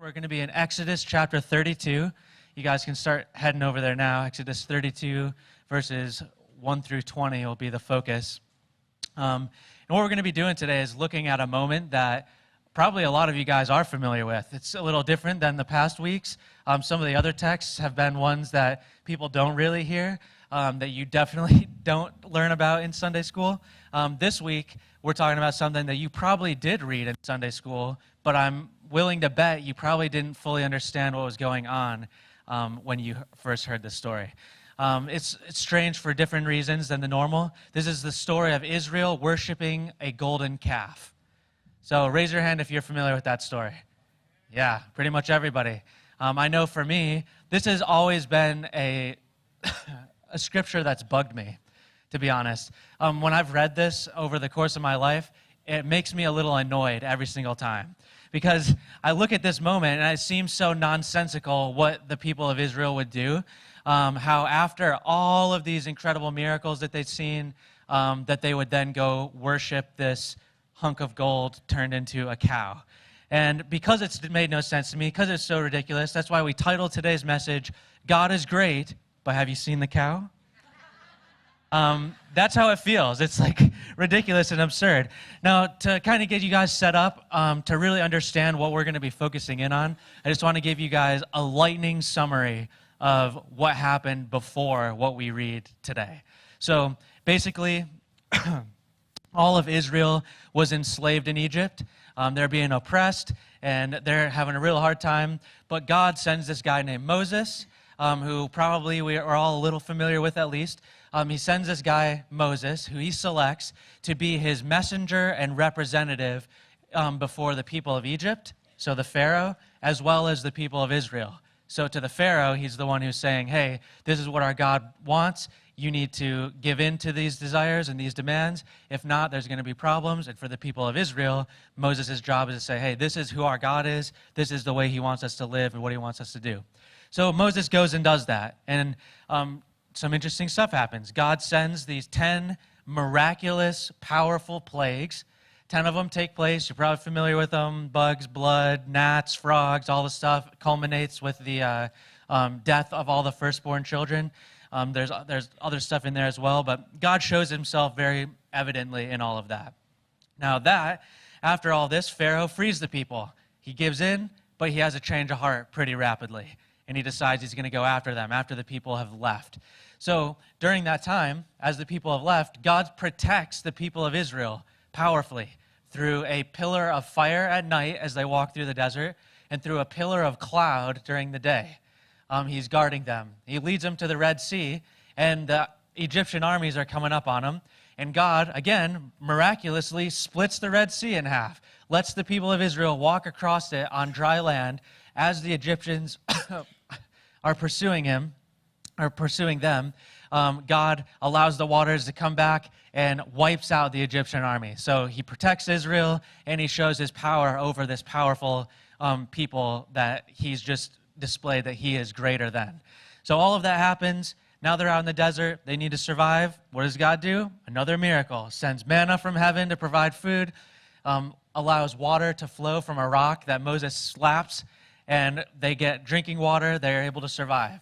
We're going to be in Exodus chapter 32. You guys can start heading over there now. Exodus 32, verses 1 through 20 will be the focus. And what we're going to be doing today is looking at a moment that probably a lot of you guys are familiar with. It's a little different than the past weeks. Some of the other texts have been ones that people don't really hear, that you definitely don't learn about in Sunday school. This week, we're talking about something that you probably did read in Sunday school, but I'm willing to bet you probably didn't fully understand what was going on when you first heard the story. It's strange for different reasons than the normal. This is the story of Israel worshiping a golden calf. So raise your hand if you're familiar with that story. Yeah, pretty much everybody. I know for me, this has always been a scripture that's bugged me, to be honest. When I've read this over the course of my life, it makes me a little annoyed every single time. Because I look at this moment and it seems so nonsensical what the people of Israel would do. How after all of these incredible miracles that they'd seen, that they would then go worship this hunk of gold turned into a cow. And because it's made no sense to me, because it's so ridiculous, that's why we titled today's message, God is Great, but have you seen the cow? That's how it feels. It's like ridiculous and absurd. Now, to kind of get you guys set up to really understand what we're going to be focusing in on, I just want to give you guys a lightning summary of what happened before what we read today. So basically, all of Israel was enslaved in Egypt. They're being oppressed, and they're having a real hard time. But God sends this guy named Moses, who probably we are all a little familiar with at least. He sends this guy, Moses, who he selects to be his messenger and representative before the people of Egypt, so the Pharaoh, as well as the people of Israel. So to the Pharaoh, he's the one who's saying, hey, this is what our God wants. You need to give in to these desires and these demands. If not, there's going to be problems. And for the people of Israel, Moses' job is to say, hey, this is who our God is. This is the way he wants us to live and what he wants us to do. So Moses goes and does that. And some interesting stuff happens. God sends these 10 miraculous, powerful plagues. 10 of them take place. You're probably familiar with them. Bugs, blood, gnats, frogs, all the stuff. It culminates with the death of all the firstborn children. There's other stuff in there as well, but God shows himself very evidently in all of that. Now after all this, Pharaoh frees the people. He gives in, but he has a change of heart pretty rapidly, and he decides he's going to go after them after the people have left. So during that time, as the people have left, God protects the people of Israel powerfully through a pillar of fire at night as they walk through the desert, and through a pillar of cloud during the day. He's guarding them. He leads them to the Red Sea, and the Egyptian armies are coming up on them. And God, again, miraculously splits the Red Sea in half, lets the people of Israel walk across it on dry land as the Egyptians are pursuing them. God allows the waters to come back and wipes out the Egyptian army. So he protects Israel, and he shows his power over this powerful people that he's just displayed that he is greater than. So all of that happens. Now they're out in the desert. They need to survive. What does God do? Another miracle. Sends manna from heaven to provide food. Allows water to flow from a rock that Moses slaps, and they get drinking water. They're able to survive.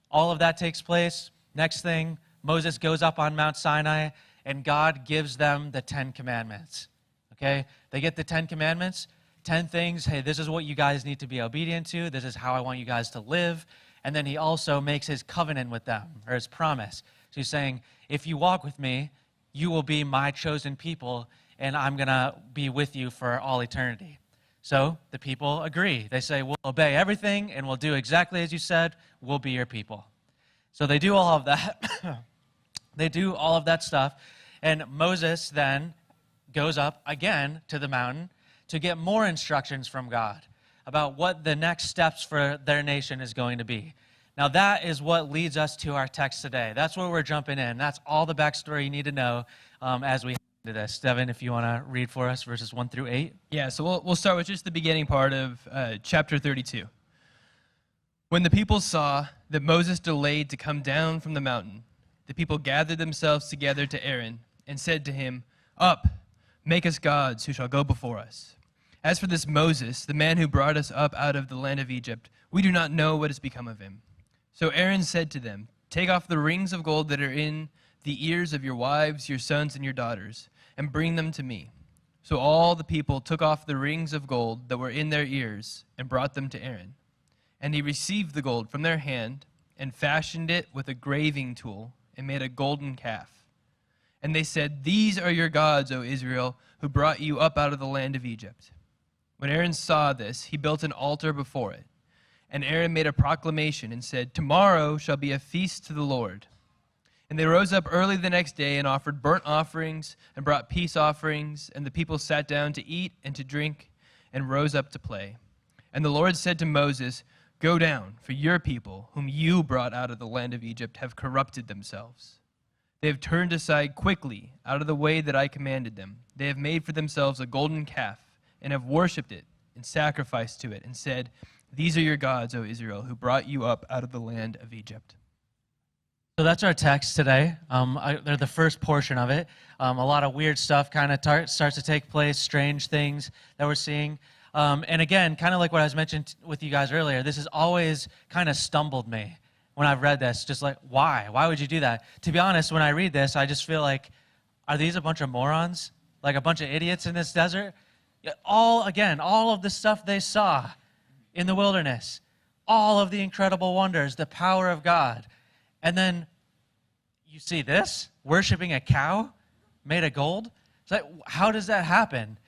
All of that takes place. Next thing, Moses goes up on Mount Sinai, and God gives them the 10 Commandments. Okay? They get the 10 Commandments. 10 things, hey, this is what you guys need to be obedient to. This is how I want you guys to live. And then he also makes his covenant with them, or his promise. So he's saying, if you walk with me, you will be my chosen people, and I'm going to be with you for all eternity. So the people agree. They say, we'll obey everything, and we'll do exactly as you said. We'll be your people. So they do all of that. They do all of that stuff. And Moses then goes up again to the mountain to get more instructions from God about what the next steps for their nation is going to be. Now that is what leads us to our text today. That's where we're jumping in. That's all the backstory you need to know as we head into this. Devin, if you want to read for us verses 1 through 8. Yeah, so we'll start with just the beginning part of chapter 32. When the people saw that Moses delayed to come down from the mountain, the people gathered themselves together to Aaron and said to him, "Up, make us gods who shall go before us." As for this Moses, the man who brought us up out of the land of Egypt, we do not know what has become of him." So Aaron said to them, "Take off the rings of gold that are in the ears of your wives, your sons, and your daughters, and bring them to me." So all the people took off the rings of gold that were in their ears and brought them to Aaron. And he received the gold from their hand and fashioned it with a graving tool and made a golden calf. And they said, "These are your gods, O Israel, who brought you up out of the land of Egypt." When Aaron saw this, he built an altar before it. And Aaron made a proclamation and said, "Tomorrow shall be a feast to the Lord." And they rose up early the next day and offered burnt offerings and brought peace offerings. And the people sat down to eat and to drink and rose up to play. And the Lord said to Moses, "Go down, for your people, whom you brought out of the land of Egypt, have corrupted themselves. They have turned aside quickly out of the way that I commanded them. They have made for themselves a golden calf and have worshipped it and sacrificed to it and said, 'These are your gods, O Israel, who brought you up out of the land of Egypt.'" So that's our text today. They're the first portion of it. A lot of weird stuff kind of starts to take place, strange things that we're seeing. And again, kind of like what I was mentioning with you guys earlier, this has always kind of stumbled me when I've read this. Just like, why? Why would you do that? To be honest, when I read this, I just feel like, are these a bunch of morons? Like a bunch of idiots in this desert? All of the stuff they saw in the wilderness, all of the incredible wonders, the power of God. And then you see this, worshiping a cow made of gold? It's like, how does that happen?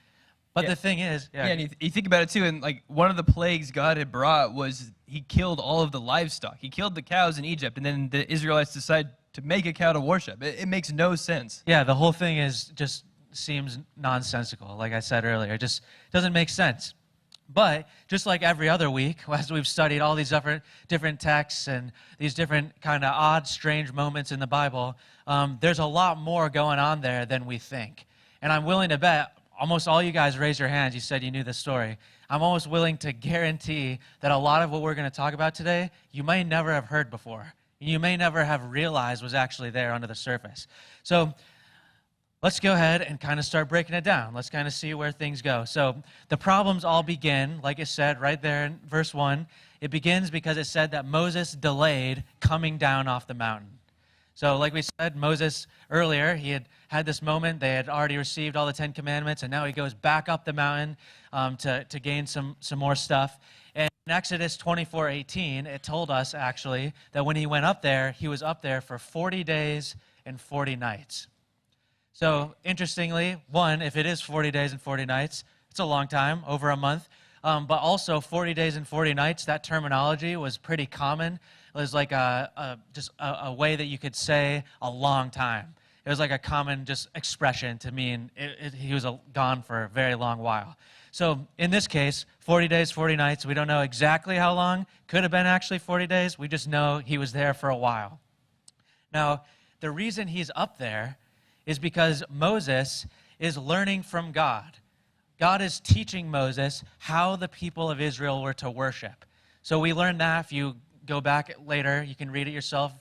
But the thing is... Yeah, and you think about it too, and like one of the plagues God had brought was he killed all of the livestock. He killed the cows in Egypt, and then the Israelites decide to make a cow to worship. It makes no sense. Yeah, the whole thing just seems nonsensical, like I said earlier. It just doesn't make sense. But just like every other week, as we've studied all these different texts and these different kind of odd, strange moments in the Bible, there's a lot more going on there than we think. And I'm willing to bet, almost all you guys raised your hands, you said you knew this story. I'm almost willing to guarantee that a lot of what we're going to talk about today, you may never have heard before. You may never have realized was actually there under the surface. So let's go ahead and kind of start breaking it down. Let's kind of see where things go. So the problems all begin, like it said right there in verse 1. It begins because it said that Moses delayed coming down off the mountain. So like we said, Moses earlier, he had this moment. They had already received all the 10 Commandments, and now he goes back up the mountain to gain some more stuff. And in Exodus 24:18, it told us actually that when he went up there, he was up there for 40 days and 40 nights. So interestingly, one, if it is 40 days and 40 nights, it's a long time, over a month. But also 40 days and 40 nights, that terminology was pretty common. It was like just a way that you could say a long time. It was like a common just expression to mean he was gone for a very long while. So in this case, 40 days, 40 nights, we don't know exactly how long. Could have been actually 40 days. We just know he was there for a while. Now, the reason he's up there is because Moses is learning from God. God is teaching Moses how the people of Israel were to worship. So we learned that. If you go back later, you can read it yourself.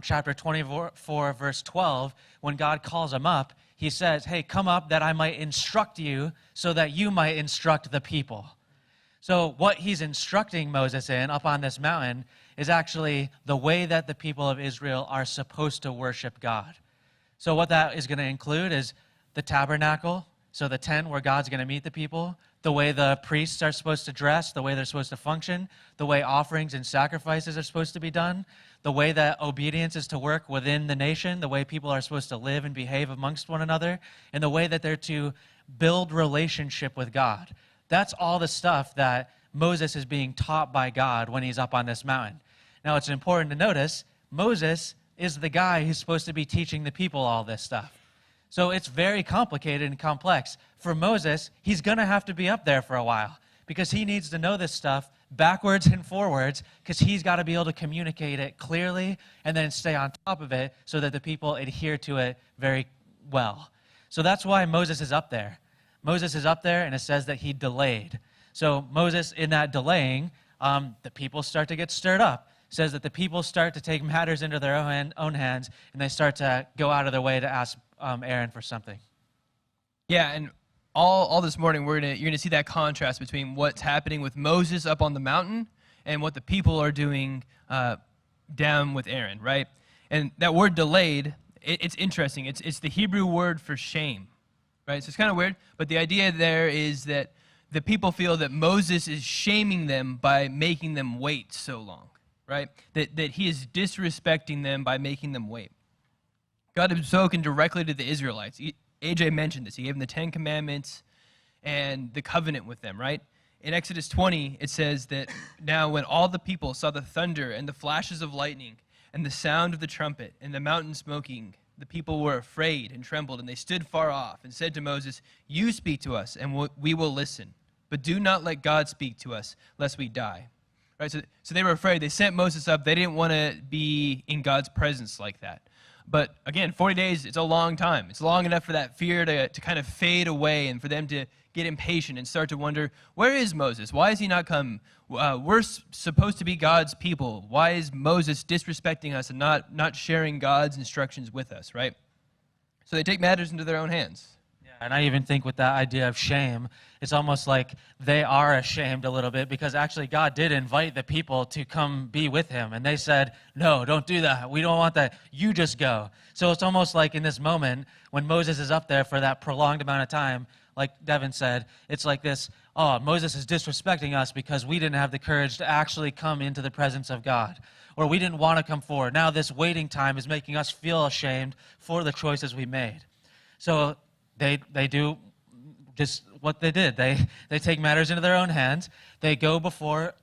Chapter 24, verse 12, when God calls him up, he says, "Hey, come up that I might instruct you so that you might instruct the people." So what he's instructing Moses in up on this mountain is actually the way that the people of Israel are supposed to worship God. So what that is going to include is the tabernacle, so the tent where God's going to meet the people, the way the priests are supposed to dress, the way they're supposed to function, the way offerings and sacrifices are supposed to be done, the way that obedience is to work within the nation, the way people are supposed to live and behave amongst one another, and the way that they're to build relationship with God. That's all the stuff that Moses is being taught by God when he's up on this mountain. Now, it's important to notice, Moses is the guy who's supposed to be teaching the people all this stuff. So it's very complicated and complex. For Moses, he's going to have to be up there for a while because he needs to know this stuff backwards and forwards because he's got to be able to communicate it clearly and then stay on top of it so that the people adhere to it very well. So that's why Moses is up there. Moses is up there, and it says that he delayed. So Moses, in that delaying, the people start to get stirred up. It says that the people start to take matters into their own hands, and they start to go out of their way to ask Aaron for something. Yeah, and all this morning, you're gonna see that contrast between what's happening with Moses up on the mountain and what the people are doing down with Aaron, right? And that word delayed, it's interesting. It's the Hebrew word for shame, right? So it's kind of weird, but the idea there is that the people feel that Moses is shaming them by making them wait so long, right? That he is disrespecting them by making them wait. God had spoken directly to the Israelites. AJ mentioned this. He gave them the 10 Commandments and the covenant with them, right? In Exodus 20, it says that now when all the people saw the thunder and the flashes of lightning and the sound of the trumpet and the mountain smoking, the people were afraid and trembled, and they stood far off and said to Moses, "You speak to us, and we will listen. But do not let God speak to us, lest we die." Right? So they were afraid. They sent Moses up. They didn't want to be in God's presence like that. But again, 40 days, it's a long time. It's long enough for that fear to kind of fade away and for them to get impatient and start to wonder, where is Moses? Why has he not come? We're supposed to be God's people. Why is Moses disrespecting us and not sharing God's instructions with us, right? So they take matters into their own hands. And I even think with that idea of shame, it's almost like they are ashamed a little bit because actually God did invite the people to come be with him. And they said, no, don't do that. We don't want that. You just go. So it's almost like in this moment when Moses is up there for that prolonged amount of time, like Devin said, it's like this, oh, Moses is disrespecting us because we didn't have the courage to actually come into the presence of God. Or we didn't want to come forward. Now this waiting time is making us feel ashamed for the choices we made. So they do just what they did. They take matters into their own hands. They go before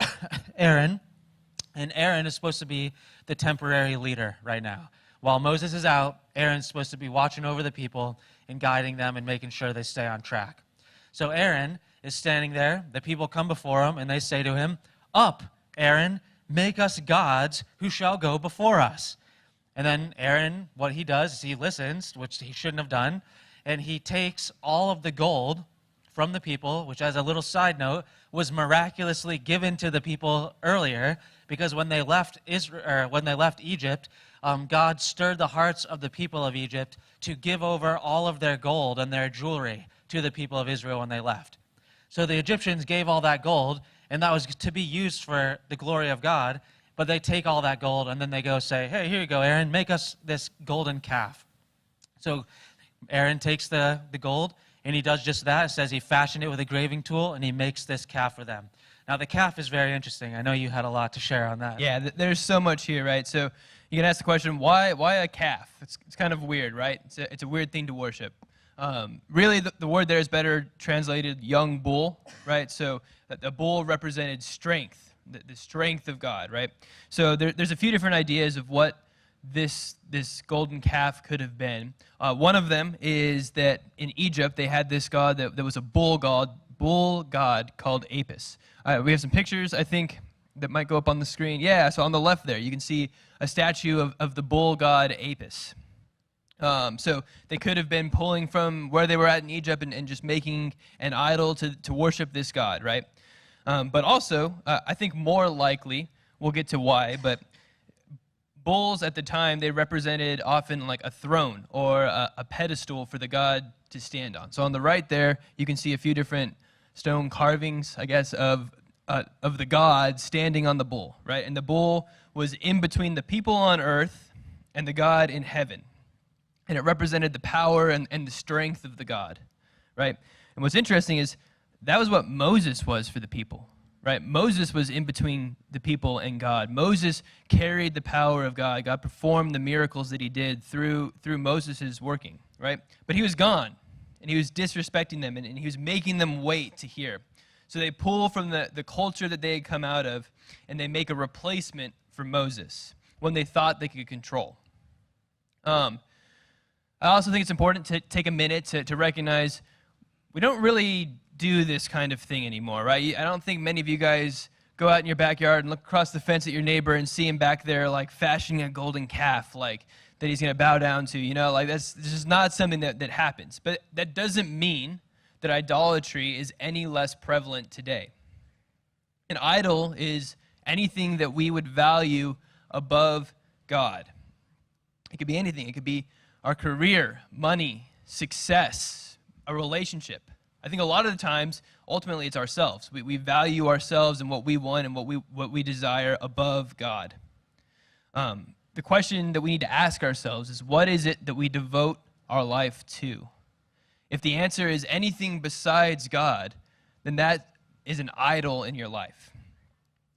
Aaron, and Aaron is supposed to be the temporary leader right now. While Moses is out, Aaron's supposed to be watching over the people and guiding them and making sure they stay on track. So Aaron is standing there. The people come before him, and they say to him, "Up, Aaron, make us gods who shall go before us." And then Aaron, what he does is he listens, which he shouldn't have done, and he takes all of the gold from the people, which, as a little side note, was miraculously given to the people earlier, because when they left Egypt, God stirred the hearts of the people of Egypt to give over all of their gold and their jewelry to the people of Israel when they left. So the Egyptians gave all that gold, and that was to be used for the glory of God, but they take all that gold, and then they go say, "Hey, here you go, Aaron, make us this golden calf." So Aaron takes the gold, and he does just that. It says he fashioned it with a graving tool, and he makes this calf for them. Now, the calf is very interesting. I know you had a lot to share on that. Yeah, there's so much here, right? So you can ask the question, why a calf? It's kind of weird, right? It's a weird thing to worship. Really, the word there is better translated young bull, right? So the bull represented strength, the strength of God, right? So there's a few different ideas of what this golden calf could have been. One of them is that in Egypt they had this god that was a bull god called Apis. We have some pictures, I think, that might go up on the screen. Yeah, so on the left there you can see a statue of the bull god Apis. So they could have been pulling from where they were at in Egypt and just making an idol to worship this god, right? But also, I think more likely, we'll get to why, but bulls at the time, they represented often like a throne or a pedestal for the god to stand on. So on the right there, you can see a few different stone carvings, I guess, of the god standing on the bull, right? And the bull was in between the people on earth and the God in heaven. And it represented the power and the strength of the God, right? And what's interesting is that was what Moses was for the people. Right? Moses was in between the people and God. Moses carried the power of God. God performed the miracles that he did through Moses' working, right? But he was gone, and he was disrespecting them, and he was making them wait to hear. So they pull from the culture that they had come out of, and they make a replacement for Moses, one they thought they could control. I also think it's important to take a minute to recognize we don't really do this kind of thing anymore, right? I don't think many of you guys go out in your backyard and look across the fence at your neighbor and see him back there like fashioning a golden calf like that he's going to bow down to, you know? Like this is not something that happens. But that doesn't mean that idolatry is any less prevalent today. An idol is anything that we would value above God. It could be anything. It could be our career, money, success, a relationship, I think a lot of the times, ultimately, it's ourselves. We value ourselves and what we want and what we desire above God. The question that we need to ask ourselves is, what is it that we devote our life to? If the answer is anything besides God, then that is an idol in your life.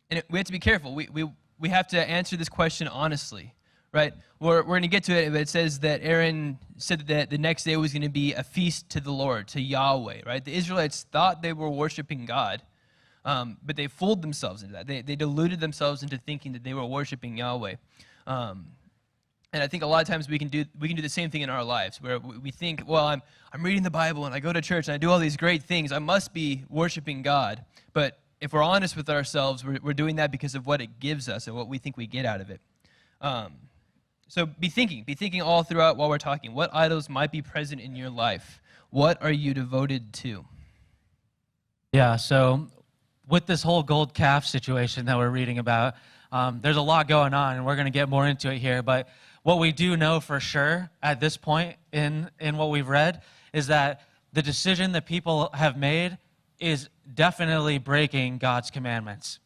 And we have to be careful. We have to answer this question honestly, right? We're going to get to it, but it says that Aaron said that the next day was going to be a feast to the Lord, to Yahweh, right? The Israelites thought they were worshiping God, but they fooled themselves into that. They deluded themselves into thinking that they were worshiping Yahweh. And I think a lot of times we can do the same thing in our lives, where we think, well, I'm reading the Bible and I go to church and I do all these great things. I must be worshiping God. But if we're honest with ourselves, we're doing that because of what it gives us and what we think we get out of it. So be thinking all throughout while we're talking. What idols might be present in your life? What are you devoted to? Yeah, so with this whole gold calf situation that we're reading about, there's a lot going on, and we're going to get more into it here. But what we do know for sure at this point in what we've read is that the decision that people have made is definitely breaking God's commandments,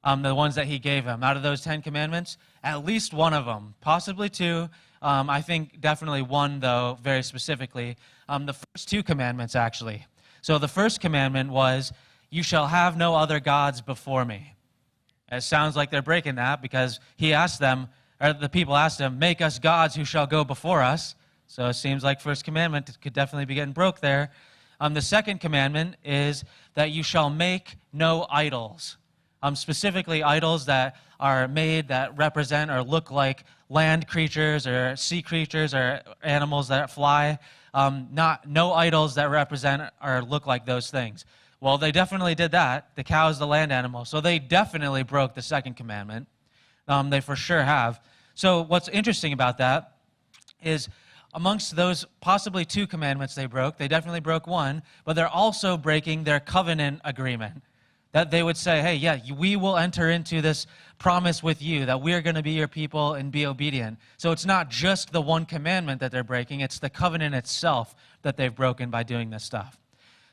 the ones that he gave them. Out of those 10 commandments, at least one of them, possibly two. I think definitely one, though, very specifically. The first two commandments, actually. So the first commandment was, you shall have no other gods before me. It sounds like they're breaking that because he asked them, or the people asked him, make us gods who shall go before us. So it seems like first commandment could definitely be getting broke there. The second commandment is that you shall make no idols. Specifically idols that are made that represent or look like land creatures or sea creatures or animals that fly. No idols that represent or look like those things. Well, they definitely did that. The cow is the land animal. So they definitely broke the second commandment. They for sure have. So what's interesting about that is amongst those possibly two commandments they definitely broke one, but they're also breaking their covenant agreement. That they would say, hey, yeah, we will enter into this promise with you, that we're going to be your people and be obedient. So it's not just the one commandment that they're breaking, it's the covenant itself that they've broken by doing this stuff.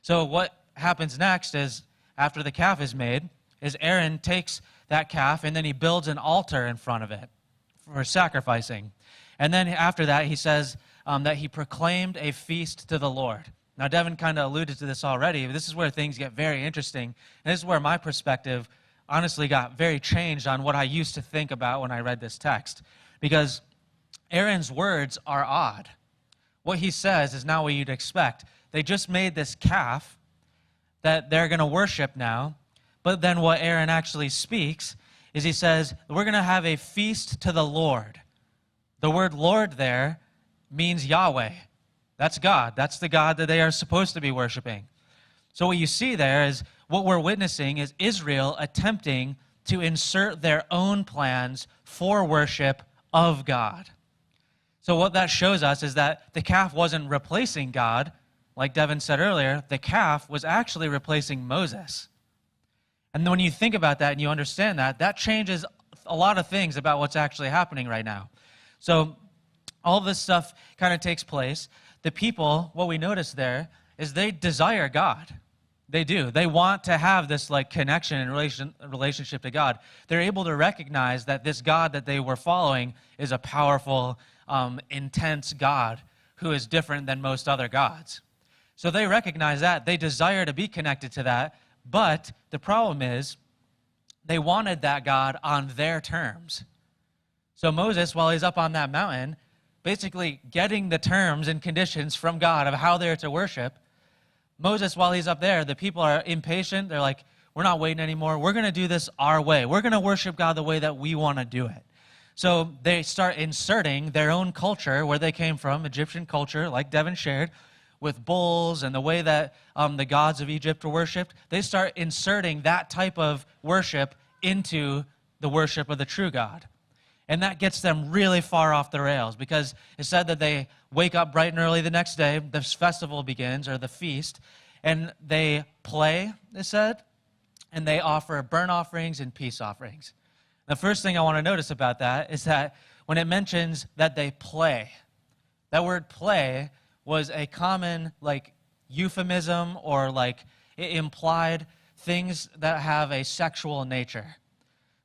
So what happens next is, after the calf is made, is Aaron takes that calf and then he builds an altar in front of it for sacrificing. And then after that, he says that he proclaimed a feast to the Lord. Now, Devin kind of alluded to this already, but this is where things get very interesting. And this is where my perspective honestly got very changed on what I used to think about when I read this text. Because Aaron's words are odd. What he says is not what you'd expect. They just made this calf that they're going to worship now. But then what Aaron actually speaks is he says, we're going to have a feast to the Lord. The word Lord there means Yahweh. That's God. That's the God that they are supposed to be worshiping. So what you see there is what we're witnessing is Israel attempting to insert their own plans for worship of God. So what that shows us is that the calf wasn't replacing God. Like Devin said earlier, the calf was actually replacing Moses. And when you think about that and you understand that, that changes a lot of things about what's actually happening right now. So all this stuff kind of takes place. The people, what we notice there, is they desire God. They do. They want to have this like connection and relationship to God. They're able to recognize that this God that they were following is a powerful, intense God who is different than most other gods. So they recognize that. They desire to be connected to that. But the problem is they wanted that God on their terms. So Moses, while he's up on that mountain, basically getting the terms and conditions from God of how they're to worship, Moses, while he's up there, the people are impatient. They're like, we're not waiting anymore. We're going to do this our way. We're going to worship God the way that we want to do it. So they start inserting their own culture, where they came from, Egyptian culture, like Devin shared, with bulls and the way that the gods of Egypt were worshipped. They start inserting that type of worship into the worship of the true God. And that gets them really far off the rails, because it said that they wake up bright and early the next day, this festival begins, or the feast, and they play, it said, and they offer burnt offerings and peace offerings. The first thing I want to notice about that is that when it mentions that they play, that word play was a common euphemism or like implied things that have a sexual nature.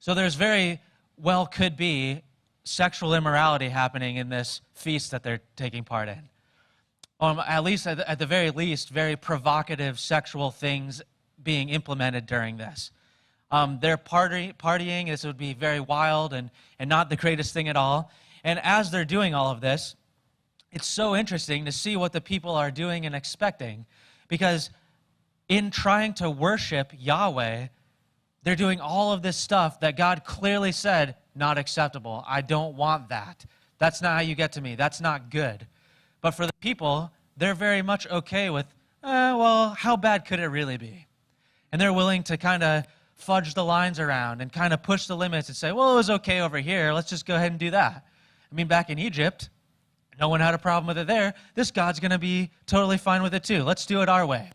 So there's very well could be sexual immorality happening in this feast that they're taking part in. At least, at the very least, very provocative sexual things being implemented during this. They're partying. This would be very wild and not the greatest thing at all. And as they're doing all of this, it's so interesting to see what the people are doing and expecting, because in trying to worship Yahweh, they're doing all of this stuff that God clearly said, not acceptable. I don't want that. That's not how you get to me. That's not good. But for the people, they're very much okay with, well, how bad could it really be? And they're willing to kind of fudge the lines around and kind of push the limits and say, well, it was okay over here. Let's just go ahead and do that. I mean, back in Egypt, no one had a problem with it there. This God's going to be totally fine with it too. Let's do it our way.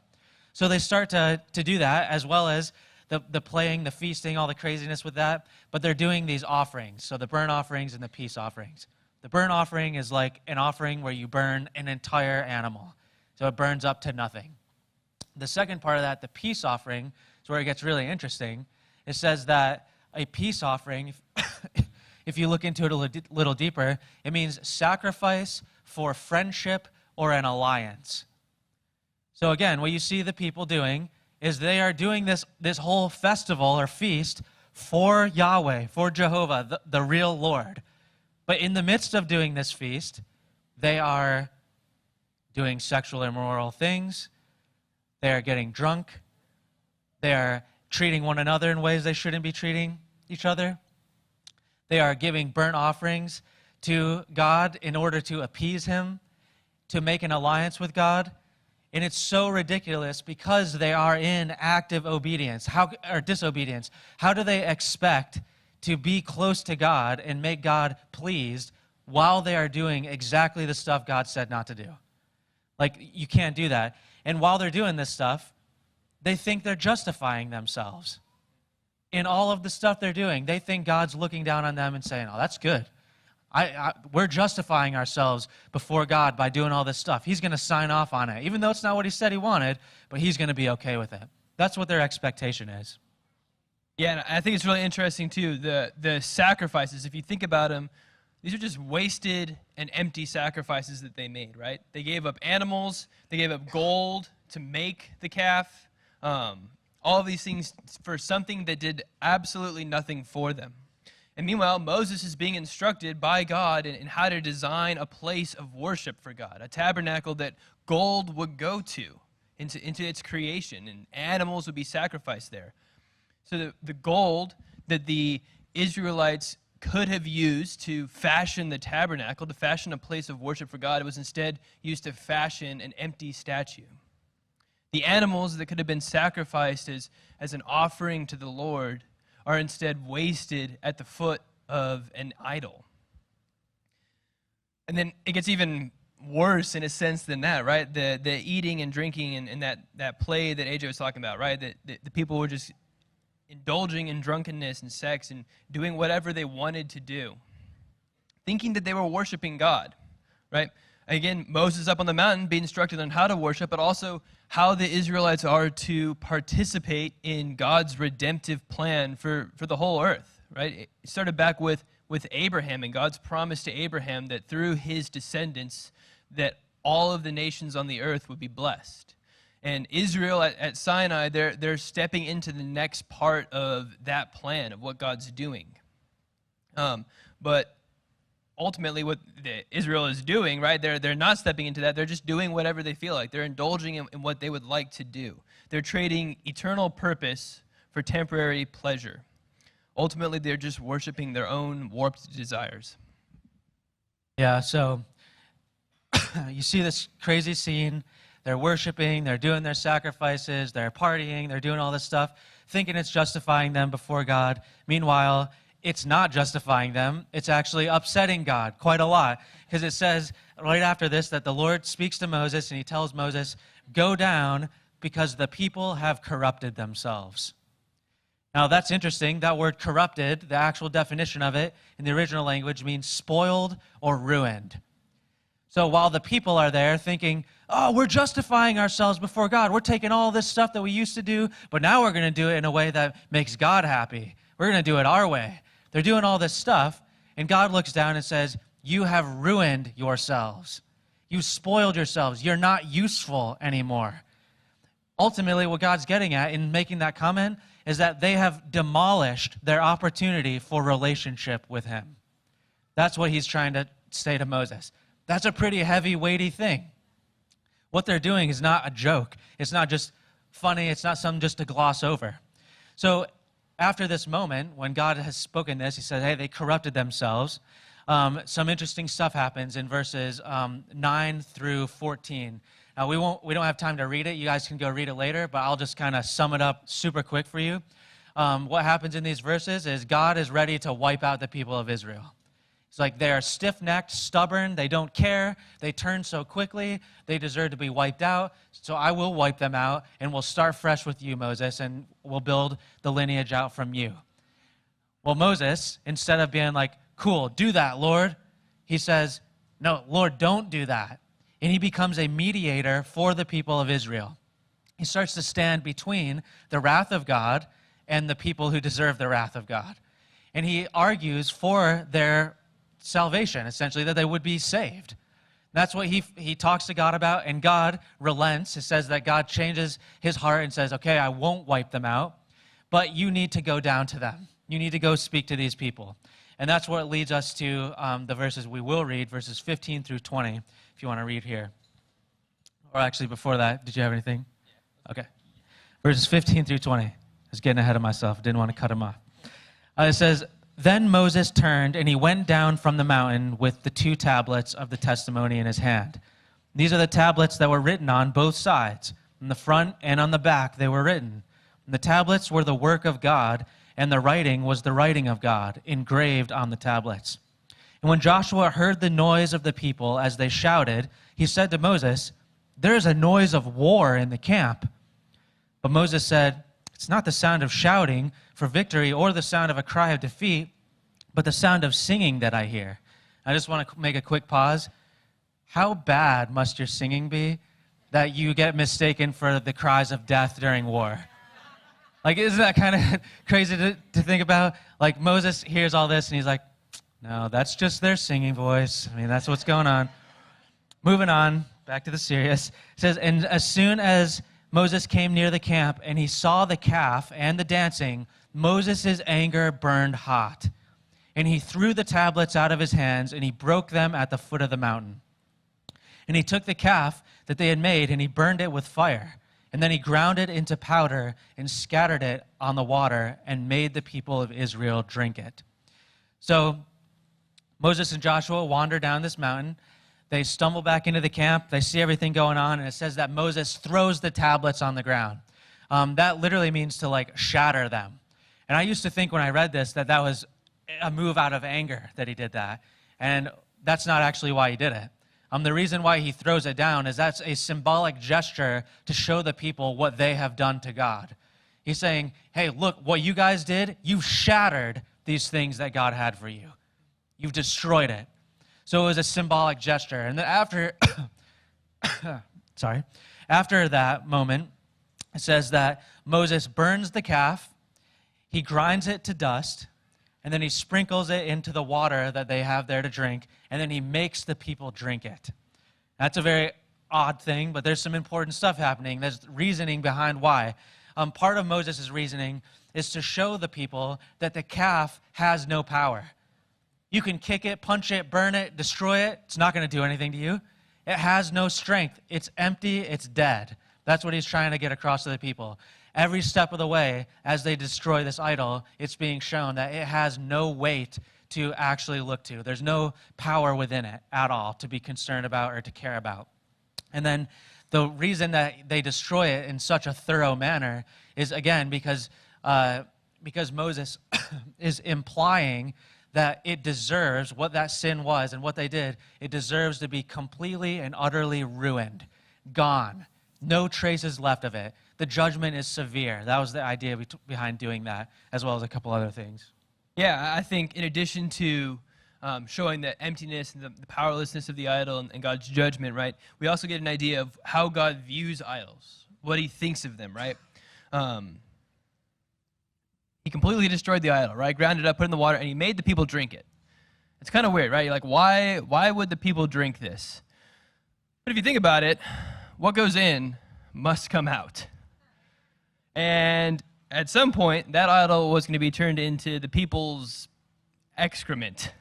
So they start to do that, as well as the playing, the feasting, all the craziness with that. But they're doing these offerings, so the burnt offerings and the peace offerings. The burnt offering is like an offering where you burn an entire animal. So it burns up to nothing. The second part of that, the peace offering, is where it gets really interesting. It says that a peace offering, if you look into it a little deeper, it means sacrifice for friendship or an alliance. So again, what you see the people doing is they are doing this whole festival or feast for Yahweh, for Jehovah, the real Lord. But in the midst of doing this feast, they are doing sexual immoral things. They are getting drunk. They are treating one another in ways they shouldn't be treating each other. They are giving burnt offerings to God in order to appease him, to make an alliance with God. And it's so ridiculous because they are in active obedience or disobedience. How do they expect to be close to God and make God pleased while they are doing exactly the stuff God said not to do? Like, you can't do that. And while they're doing this stuff, they think they're justifying themselves. In all of the stuff they're doing, they think God's looking down on them and saying, oh, that's good. We're justifying ourselves before God by doing all this stuff. He's going to sign off on it, even though it's not what he said he wanted, but he's going to be okay with it. That's what their expectation is. Yeah, and I think it's really interesting, too, the sacrifices. If you think about them, these are just wasted and empty sacrifices that they made, right? They gave up animals. They gave up gold to make the calf. All of these things for something that did absolutely nothing for them. And meanwhile, Moses is being instructed by God in how to design a place of worship for God, a tabernacle that gold would go to into its creation, and animals would be sacrificed there. So the gold that the Israelites could have used to fashion the tabernacle, to fashion a place of worship for God, it was instead used to fashion an empty statue. The animals that could have been sacrificed as an offering to the Lord are instead wasted at the foot of an idol. And then it gets even worse in a sense than that, right? The eating and drinking and that play that AJ was talking about, right? The people were just indulging in drunkenness and sex and doing whatever they wanted to do, thinking that they were worshiping God, right? Again, Moses up on the mountain being instructed on how to worship, but also how the Israelites are to participate in God's redemptive plan for the whole earth, right? It started back with Abraham and God's promise to Abraham that through his descendants that all of the nations on the earth would be blessed. And Israel at Sinai, they're stepping into the next part of that plan of what God's doing. But ultimately what Israel is doing, right, they're not stepping into that. They're just doing whatever they feel like. They're indulging in what they would like to do. They're trading eternal purpose for temporary pleasure. Ultimately, they're just worshiping their own warped desires. Yeah, so you see this crazy scene. They're worshiping, they're doing their sacrifices, they're partying, they're doing all this stuff, thinking it's justifying them before God. Meanwhile, it's not justifying them. It's actually upsetting God quite a lot, because it says right after this that the Lord speaks to Moses and he tells Moses, go down because the people have corrupted themselves. Now that's interesting. That word corrupted, the actual definition of it in the original language means spoiled or ruined. So while the people are there thinking, oh, we're justifying ourselves before God. We're taking all this stuff that we used to do, but now we're going to do it in a way that makes God happy. We're going to do it our way. They're doing all this stuff, and God looks down and says, you have ruined yourselves. You spoiled yourselves. You're not useful anymore. Ultimately, what God's getting at in making that comment is that they have demolished their opportunity for relationship with him. That's what he's trying to say to Moses. That's a pretty heavy, weighty thing. What they're doing is not a joke. It's not just funny. It's not something just to gloss over. So after this moment, when God has spoken this, he said, hey, they corrupted themselves. Some interesting stuff happens in verses 9 through 14. Now, we don't have time to read it. You guys can go read it later, but I'll just kind of sum it up super quick for you. What happens in these verses is God is ready to wipe out the people of Israel. It's like they are stiff-necked, stubborn, they don't care, they turn so quickly, they deserve to be wiped out, so I will wipe them out, and we'll start fresh with you, Moses, and we'll build the lineage out from you. Well, Moses, instead of being like, cool, do that, Lord, he says, no, Lord, don't do that. And he becomes a mediator for the people of Israel. He starts to stand between the wrath of God and the people who deserve the wrath of God. And he argues for their salvation, essentially, that they would be saved. That's what he talks to God about, and God relents. It says that God changes his heart and says, okay, I won't wipe them out, but you need to go down to them. You need to go speak to these people. And that's what leads us to the verses we will read, verses 15 through 20, if you want to read here. Or actually, before that, did you have anything? Okay. Verses 15 through 20. I was getting ahead of myself. Didn't want to cut him off. It says, then Moses turned, and he went down from the mountain with the 2 tablets of the testimony in his hand. These are the tablets that were written on both sides. On the front and on the back they were written. And the tablets were the work of God, and the writing was the writing of God, engraved on the tablets. And when Joshua heard the noise of the people as they shouted, he said to Moses, there is a noise of war in the camp. But Moses said, it's not the sound of shouting for victory or the sound of a cry of defeat, but the sound of singing that I hear. I just want to make a quick pause. How bad must your singing be that you get mistaken for the cries of death during war? Like, isn't that kind of crazy to think about? Like, Moses hears all this, and he's like, no, that's just their singing voice. I mean, that's what's going on. Moving on, back to the serious. It says, and as soon as Moses came near the camp, and he saw the calf and the dancing, Moses' anger burned hot. And he threw the tablets out of his hands, and he broke them at the foot of the mountain. And he took the calf that they had made, and he burned it with fire. And then he ground it into powder and scattered it on the water and made the people of Israel drink it. So Moses and Joshua wander down this mountain. They stumble back into the camp. They see everything going on, and it says that Moses throws the tablets on the ground. That literally means to, like, shatter them. And I used to think when I read this that was a move out of anger that he did that. And that's not actually why he did it. The reason why he throws it down is that's a symbolic gesture to show the people what they have done to God. He's saying, hey, look, what you guys did, you've shattered these things that God had for you. You've destroyed it. So it was a symbolic gesture. And then after, after that moment, it says that Moses burns the calf, he grinds it to dust, and then he sprinkles it into the water that they have there to drink, and then he makes the people drink it. That's a very odd thing, but there's some important stuff happening. There's reasoning behind why. Part of Moses' reasoning is to show the people that the calf has no power. You can kick it, punch it, burn it, destroy it. It's not going to do anything to you. It has no strength. It's empty. It's dead. That's what he's trying to get across to the people. Every step of the way, as they destroy this idol, it's being shown that it has no weight to actually look to. There's no power within it at all to be concerned about or to care about. And then the reason that they destroy it in such a thorough manner is, again, because Moses is implying that it deserves what that sin was and what they did. It deserves to be completely and utterly ruined, gone, no traces left of it. The judgment is severe. That was the idea behind doing that, as well as a couple other things. Yeah, I think in addition to showing the emptiness and the powerlessness of the idol and God's judgment, right? We also get an idea of how God views idols, what he thinks of them, right? He completely destroyed the idol, right? Ground it up, put it in the water, and he made the people drink it. It's kind of weird, right? You're like, why would the people drink this? But if you think about it, what goes in must come out. And at some point, that idol was going to be turned into the people's excrement.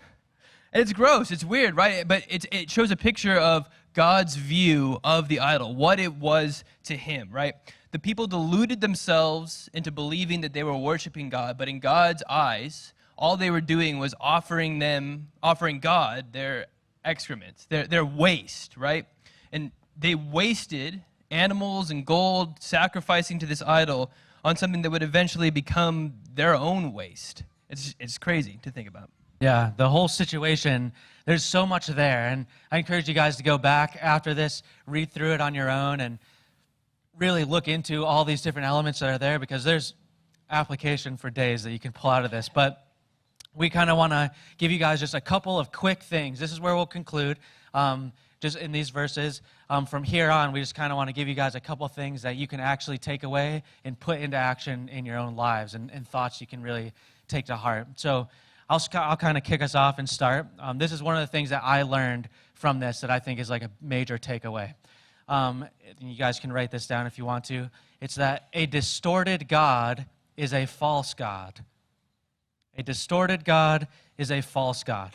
And it's gross, it's weird, right? But it shows a picture of God's view of the idol, what it was to him, right? The people deluded themselves into believing that they were worshiping God, but in God's eyes, all they were doing was offering God their excrement, their waste, right? And they wasted animals and gold, sacrificing to this idol on something that would eventually become their own waste. It's crazy to think about. Yeah, the whole situation, there's so much there. And I encourage you guys to go back after this, read through it on your own, and really look into all these different elements that are there, because there's application for days that you can pull out of this. But we kind of want to give you guys just a couple of quick things. This is where we'll conclude, just in these verses. From here on, we just kind of want to give you guys a couple things that you can actually take away and put into action in your own lives, and thoughts you can really take to heart. So I'll kind of kick us off and start. This is one of the things that I learned from this that I think is like a major takeaway. You guys can write this down if you want to. It's that a distorted God is a false God. A distorted God is a false God.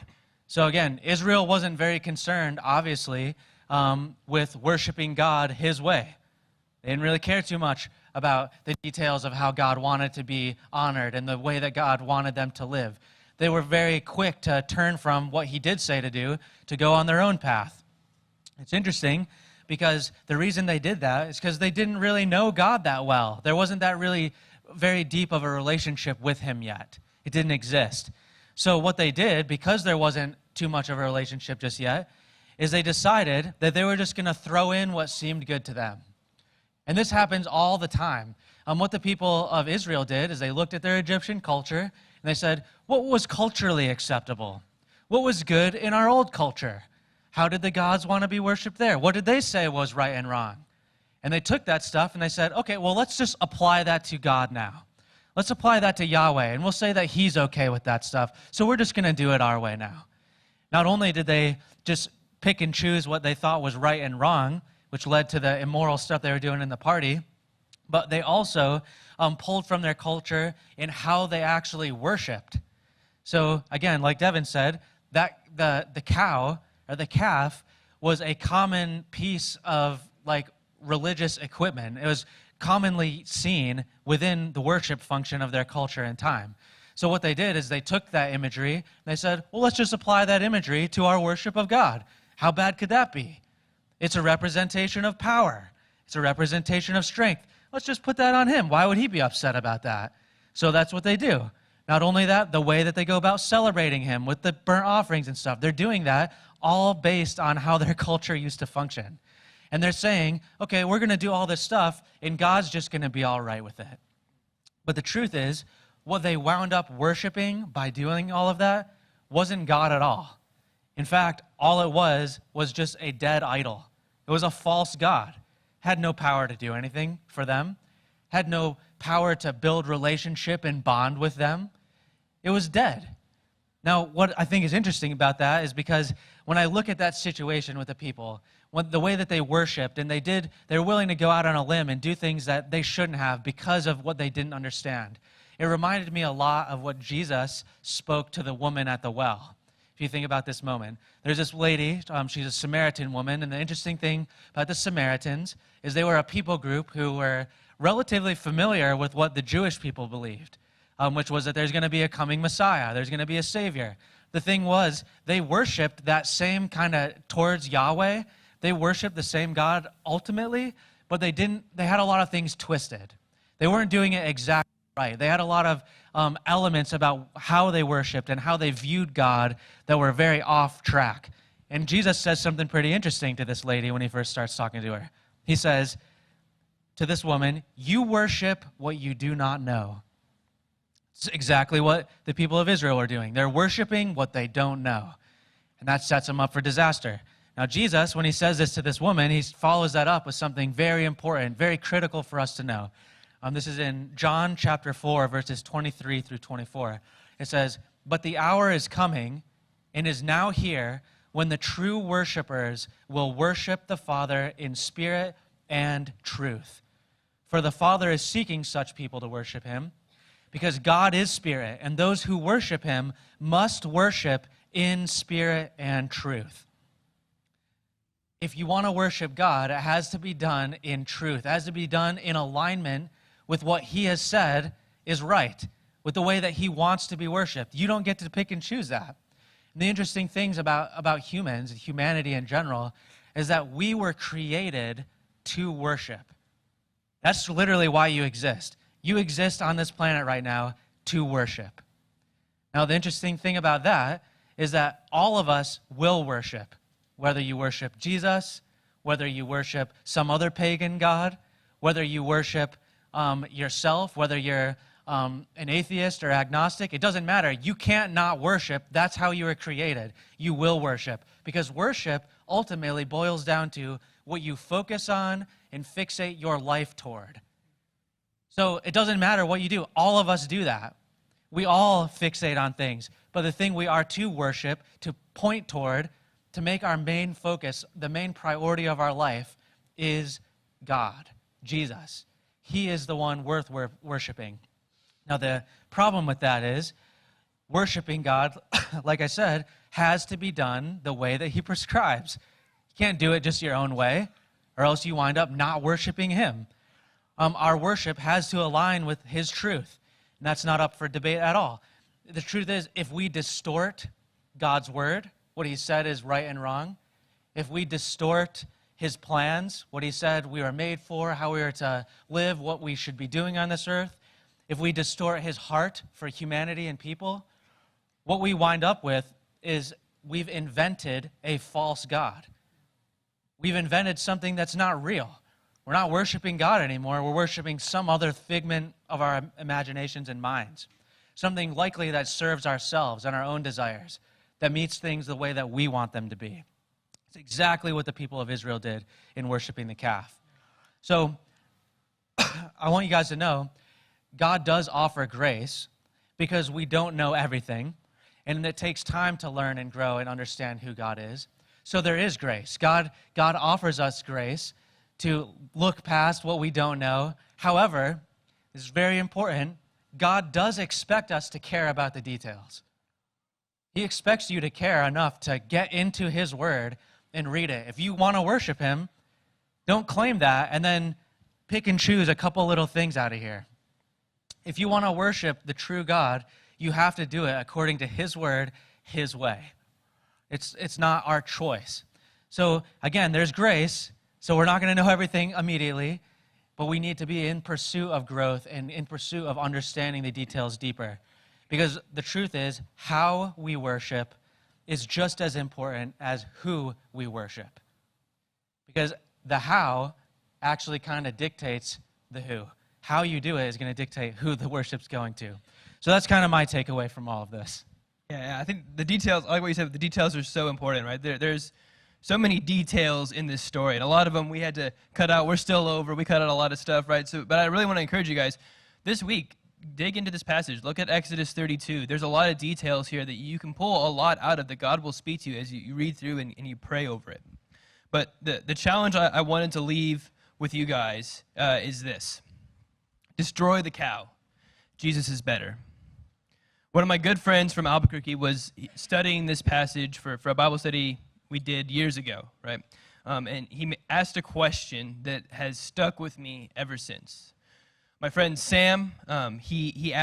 So again, Israel wasn't very concerned, obviously, with worshiping God his way. They didn't really care too much about the details of how God wanted to be honored and the way that God wanted them to live. They were very quick to turn from what he did say to do to go on their own path. It's interesting because the reason they did that is because they didn't really know God that well. There wasn't that really very deep of a relationship with him yet. It didn't exist. So what they did, because there wasn't too much of a relationship just yet, is they decided that they were just going to throw in what seemed good to them. And this happens all the time. What the people of Israel did is they looked at their Egyptian culture and they said, what was culturally acceptable? What was good in our old culture? How did the gods want to be worshiped there? What did they say was right and wrong? And they took that stuff and they said, okay, well, let's just apply that to God now. Let's apply that to Yahweh, and we'll say that he's okay with that stuff. So we're just going to do it our way now. Not only did they just pick and choose what they thought was right and wrong, which led to the immoral stuff they were doing in the party, but they also pulled from their culture in how they actually worshiped. So again, like Devin said, that the cow or the calf was a common piece of like religious equipment. It was commonly seen within the worship function of their culture and time. So what they did is they took that imagery and they said, well, let's just apply that imagery to our worship of God. How bad could that be? It's a representation of power. It's a representation of strength. Let's just put that on him. Why would he be upset about that? So that's what they do. Not only that, the way that they go about celebrating him with the burnt offerings and stuff, they're doing that all based on how their culture used to function. And they're saying, okay, we're going to do all this stuff, and God's just going to be all right with it. But the truth is, what they wound up worshiping by doing all of that wasn't God at all. In fact, all it was just a dead idol. It was a false god. Had no power to do anything for them. Had no power to build relationship and bond with them. It was dead. Now, what I think is interesting about that is because when I look at that situation with the people, the way that they worshiped, and they're willing to go out on a limb and do things that they shouldn't have because of what they didn't understand. It reminded me a lot of what Jesus spoke to the woman at the well. If you think about this moment, there's this lady, she's a Samaritan woman, and the interesting thing about the Samaritans is they were a people group who were relatively familiar with what the Jewish people believed, which was that there's going to be a coming Messiah, there's going to be a Savior. The thing was, they worshiped that same kind of towards Yahweh. They worshiped the same God ultimately, but they had a lot of things twisted. They weren't doing it exactly right. They had a lot of elements about how they worshiped and how they viewed God that were very off track. And Jesus says something pretty interesting to this lady when he first starts talking to her. He says to this woman, you worship what you do not know. It's exactly what the people of Israel are doing. They're worshiping what they don't know. And that sets them up for disaster. Now, Jesus, when he says this to this woman, he follows that up with something very important, very critical for us to know. This is in John chapter 4, verses 23 through 24. It says, "But the hour is coming and is now here when the true worshipers will worship the Father in spirit and truth. For the Father is seeking such people to worship him, because God is spirit, and those who worship him must worship in spirit and truth." If you want to worship God, it has to be done in truth. It has to be done in alignment with what he has said is right, with the way that he wants to be worshiped. You don't get to pick and choose that. And the interesting things about humans, humanity in general, is that we were created to worship. That's literally why you exist. You exist on this planet right now to worship. Now, the interesting thing about that is that all of us will worship, whether you worship Jesus, whether you worship some other pagan god, whether you worship yourself, whether you're an atheist or agnostic. It doesn't matter. You can't not worship. That's how you were created. You will worship, because worship ultimately boils down to what you focus on and fixate your life toward. So it doesn't matter what you do. All of us do that. We all fixate on things. But the thing we are to worship, to point toward, to make our main focus, the main priority of our life, is God, Jesus. He is the one worth worshiping. Now, the problem with that is worshiping God, like I said, has to be done the way that he prescribes. You can't do it just your own way, or else you wind up not worshiping him. Our worship has to align with his truth, and that's not up for debate at all. The truth is, if we distort God's word, what he said is right and wrong, if we distort his plans, what he said we were made for, how we are to live, what we should be doing on this earth, if we distort his heart for humanity and people, what we wind up with is we've invented a false God. We've invented something that's not real. We're not worshiping God anymore. We're worshiping some other figment of our imaginations and minds, something likely that serves ourselves and our own desires, that meets things the way that we want them to be. It's exactly what the people of Israel did in worshiping the calf. So I want you guys to know, God does offer grace because we don't know everything, and it takes time to learn and grow and understand who God is. So there is grace. God offers us grace to look past what we don't know. However, this is very important, God does expect us to care about the details. He expects you to care enough to get into his word and read it. If you want to worship him, don't claim that and then pick and choose a couple little things out of here. If you want to worship the true God, you have to do it according to his word, his way. It's not our choice. So again, there's grace, so we're not going to know everything immediately, but we need to be in pursuit of growth and in pursuit of understanding the details deeper. Because the truth is, how we worship is just as important as who we worship. Because the how actually kind of dictates the who. How you do it is going to dictate who the worship's going to. So that's kind of my takeaway from all of this. Yeah, I think the details, like what you said, the details are so important, right? There's so many details in this story, and a lot of them we had to cut out. We're still over. We cut out a lot of stuff, right? But I really want to encourage you guys, this week, dig into this passage. Look at Exodus 32. There's a lot of details here that you can pull a lot out of that God will speak to you as you read through and you pray over it. But the challenge I wanted to leave with you guys is this. Destroy the cow. Jesus is better. One of my good friends from Albuquerque was studying this passage for a Bible study we did years ago, right? And he asked a question that has stuck with me ever since. My friend Sam, he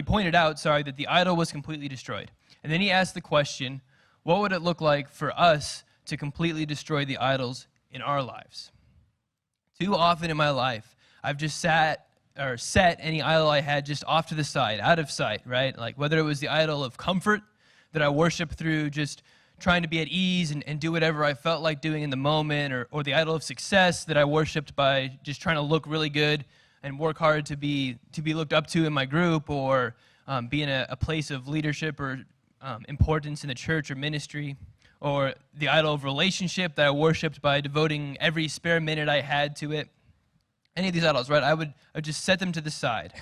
pointed out, that the idol was completely destroyed. And then he asked the question, what would it look like for us to completely destroy the idols in our lives? Too often in my life, I've just set any idol I had just off to the side, out of sight, right? Like whether it was the idol of comfort that I worship through just trying to be at ease and do whatever I felt like doing in the moment, or the idol of success that I worshiped by just trying to look really good and work hard to be looked up to in my group, or be in a place of leadership or importance in the church or ministry, or the idol of relationship that I worshipped by devoting every spare minute I had to it. Any of these idols, right? I would just set them to the side.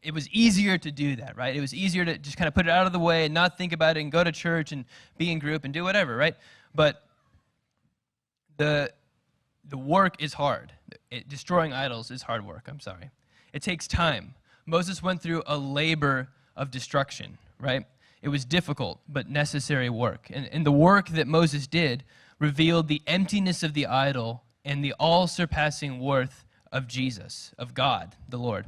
It was easier to do that, right? It was easier to just kind of put it out of the way and not think about it and go to church and be in group and do whatever, right? But the work is hard. Destroying idols is hard work, I'm sorry. It takes time. Moses went through a labor of destruction, right? It was difficult but necessary work. And the work that Moses did revealed the emptiness of the idol and the all-surpassing worth of Jesus, of God, the Lord.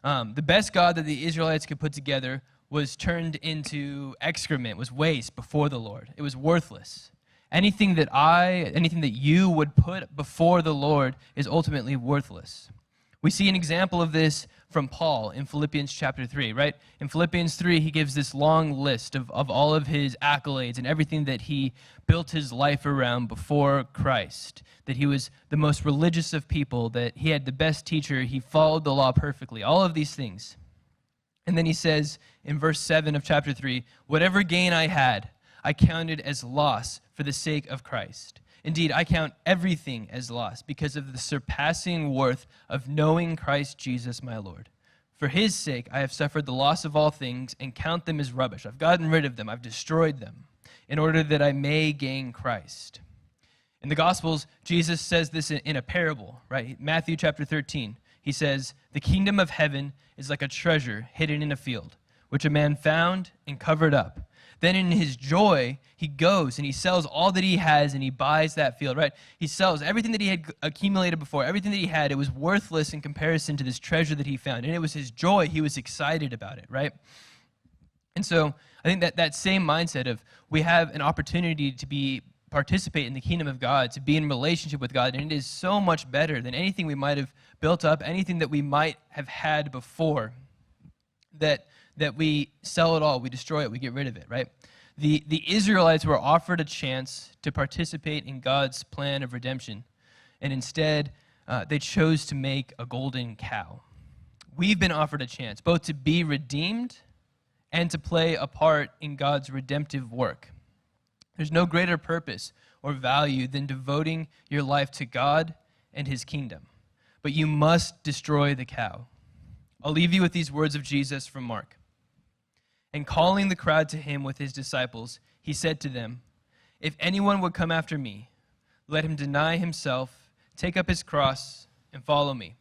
The best God that the Israelites could put together was turned into excrement, was waste before the Lord. It was worthless. Anything that you would put before the Lord is ultimately worthless. We see an example of this from Paul in Philippians chapter 3, right? In Philippians 3, he gives this long list of all of his accolades and everything that he built his life around before Christ, that he was the most religious of people, that he had the best teacher, he followed the law perfectly, all of these things. And then he says in verse 7 of chapter 3, whatever gain I had, I counted as loss for the sake of Christ. Indeed, I count everything as loss because of the surpassing worth of knowing Christ Jesus my Lord. For his sake, I have suffered the loss of all things and count them as rubbish. I've gotten rid of them. I've destroyed them in order that I may gain Christ. In the Gospels, Jesus says this in a parable, right? Matthew chapter 13, he says, the kingdom of heaven is like a treasure hidden in a field, which a man found and covered up. Then in his joy, he goes and he sells all that he has and he buys that field, right? He sells everything that he had accumulated before, everything that he had. It was worthless in comparison to this treasure that he found. And it was his joy. He was excited about it, right? And so I think that same mindset of we have an opportunity to participate in the kingdom of God, to be in relationship with God, and it is so much better than anything we might have built up, anything that we might have had before, that we sell it all, we destroy it, we get rid of it, right? The Israelites were offered a chance to participate in God's plan of redemption, and instead they chose to make a golden cow. We've been offered a chance both to be redeemed and to play a part in God's redemptive work. There's no greater purpose or value than devoting your life to God and his kingdom. But you must destroy the cow. I'll leave you with these words of Jesus from Mark. And calling the crowd to him with his disciples, he said to them, if anyone would come after me, let him deny himself, take up his cross, and follow me.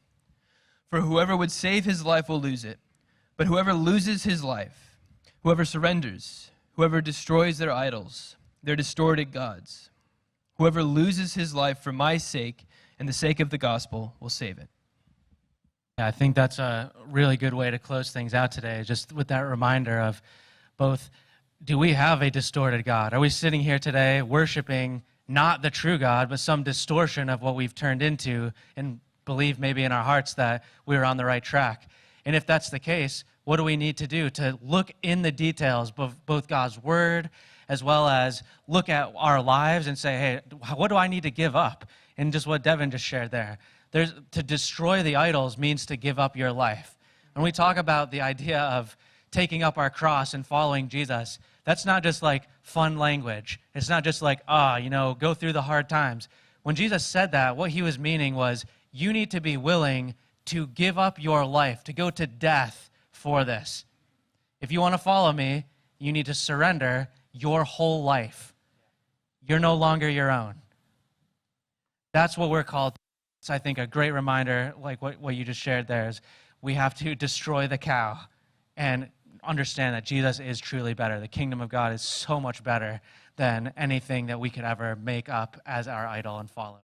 For whoever would save his life will lose it, but whoever loses his life, whoever surrenders, whoever destroys their idols, their distorted gods, whoever loses his life for my sake and the sake of the gospel will save it. Yeah, I think that's a really good way to close things out today, just with that reminder of both, do we have a distorted God? Are we sitting here today worshiping not the true God, but some distortion of what we've turned into and believe maybe in our hearts that we're on the right track? And if that's the case, what do we need to do to look in the details of both God's word as well as look at our lives and say, hey, what do I need to give up? And just what Devin just shared there. To destroy the idols means to give up your life. When we talk about the idea of taking up our cross and following Jesus, that's not just like fun language. It's not just like, go through the hard times. When Jesus said that, what he was meaning was you need to be willing to give up your life, to go to death for this. If you want to follow me, you need to surrender your whole life. You're no longer your own. That's what we're called. It's, I think, a great reminder, like what you just shared there, is we have to destroy the cow and understand that Jesus is truly better. The kingdom of God is so much better than anything that we could ever make up as our idol and follow.